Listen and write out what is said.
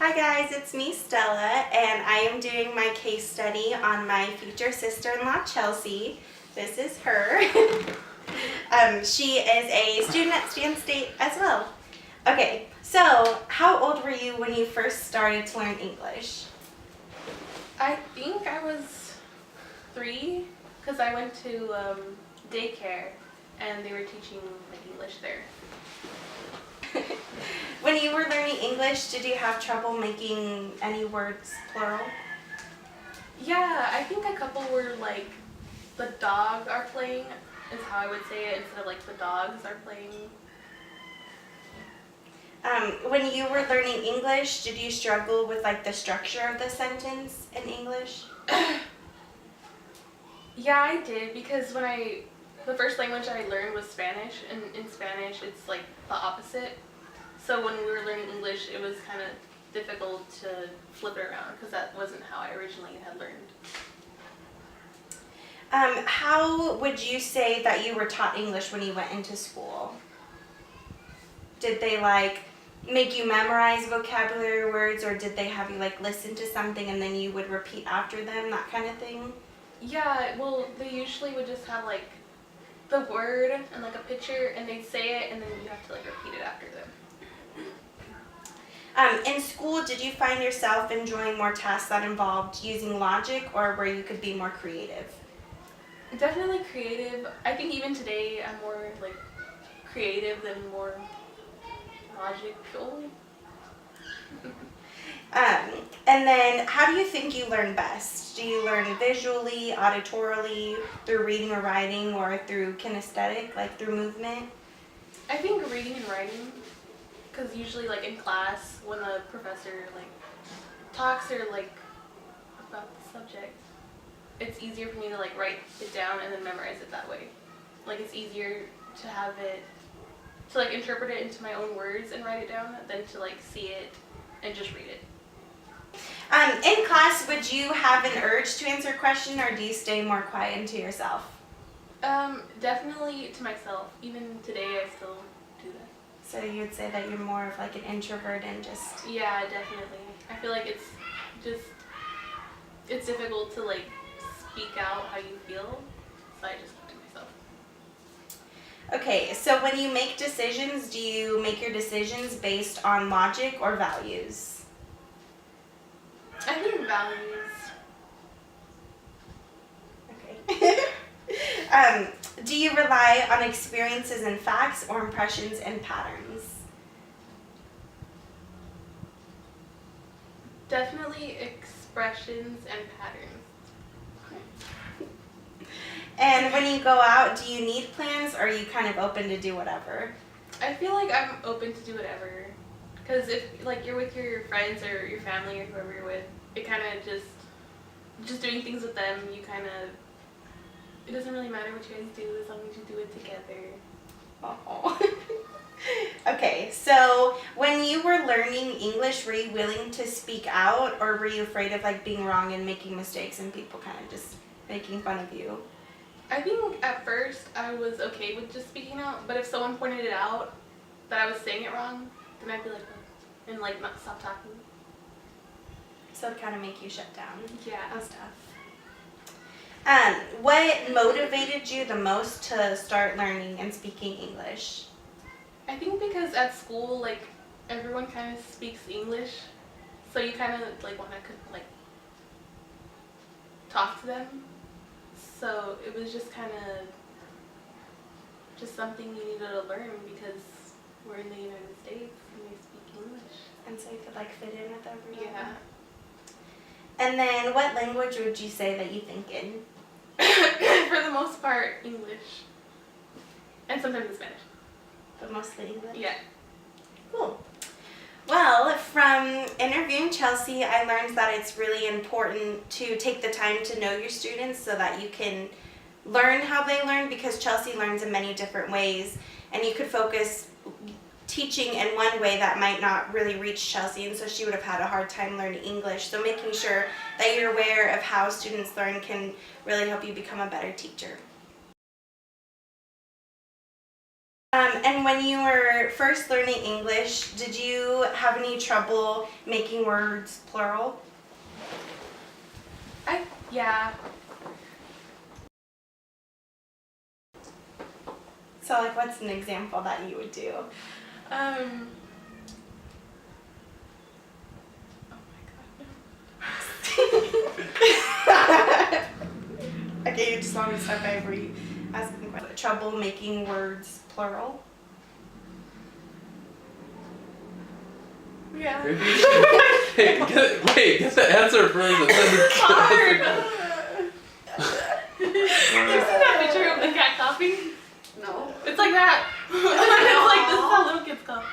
Hi guys, it's me Stella, and I am doing my case study on my future sister-in-law Chelsea. This is her. She is a student at Stan State as well. Okay, so how old were you when you first started to learn English? I think I was 3 because I went to daycare and they were teaching English there. When you were learning English, did you have trouble making any words plural? Yeah, I think a couple were like the dog are playing is how I would say it instead of like the dogs are playing. When you were learning English, did you struggle with like the structure of the sentence in English? Yeah, I did because the first language I learned was Spanish, and in Spanish it's like the opposite. So when we were learning English, it was kind of difficult to flip it around because that wasn't how I originally had learned. How would you say that you were taught English when you went into school? Did they make you memorize vocabulary words, or did they have you listen to something and then you would repeat after them, that kind of thing? Yeah, well, they usually would just have the word and a picture, and they'd say it, and then you have to repeat it after them. In school, did you find yourself enjoying more tasks that involved using logic, or where you could be more creative? Definitely creative. I think even today I'm more creative than more logical. And then how do you think you learn best? Do you learn visually, auditorily, through reading or writing, or through kinesthetic, through movement? I think reading and writing, because usually in class when the professor talks or about the subject, it's easier for me to write it down and then memorize it that way. It's easier to have it to interpret it into my own words and write it down than to see it and just read it. In class, would you have an urge to answer a question, or do you stay more quiet and to yourself? Definitely to myself. Even today I still do that. So you would say that you're more of an introvert and just... Yeah, definitely. I feel it's difficult to speak out how you feel, so I just keep to myself. Okay, so when you make decisions, do you make your decisions based on logic or values? I think values. Okay. Do you rely on experiences and facts, or impressions and patterns? Definitely expressions and patterns. And when you go out, do you need plans, or are you kind of open to do whatever? I feel like I'm open to do whatever. Because if you're with your friends or your family or whoever you're with, it kind of just doing things with them, it doesn't really matter what you guys do as long as you do it together. Oh. Okay, so when you were learning English, were you willing to speak out, or were you afraid of being wrong and making mistakes and people kind of just making fun of you? I think at first I was okay with just speaking out, but if someone pointed it out that I was saying it wrong, then I'd be and not stop talking. So it kind of make you shut down. Yeah. That's tough. What motivated you the most to start learning and speaking English? I think because at school, everyone kind of speaks English, so you kind of want to talk to them. So it was just kind of just something you needed to learn because we're in the United States and they speak English. And so you could fit in with everyone. Yeah. And then what language would you say that you think in? For the most part, English. And sometimes in Spanish. But mostly English? Yeah. Cool. Well, from interviewing Chelsea, I learned that it's really important to take the time to know your students so that you can learn how they learn, because Chelsea learns in many different ways, and you could focus teaching in one way that might not really reach Chelsea, and so she would have had a hard time learning English. So making sure that you're aware of how students learn can really help you become a better teacher. And when you were first learning English, did you have any trouble making words plural? Yeah. So, like, what's an example that you would do? Oh my Okay, you just want me to start by asking trouble making words plural? Yeah. Wait, get the answer first and then It's hard. You see that picture of the cat coughing? No. It's like that. It's like this is how little kids cough.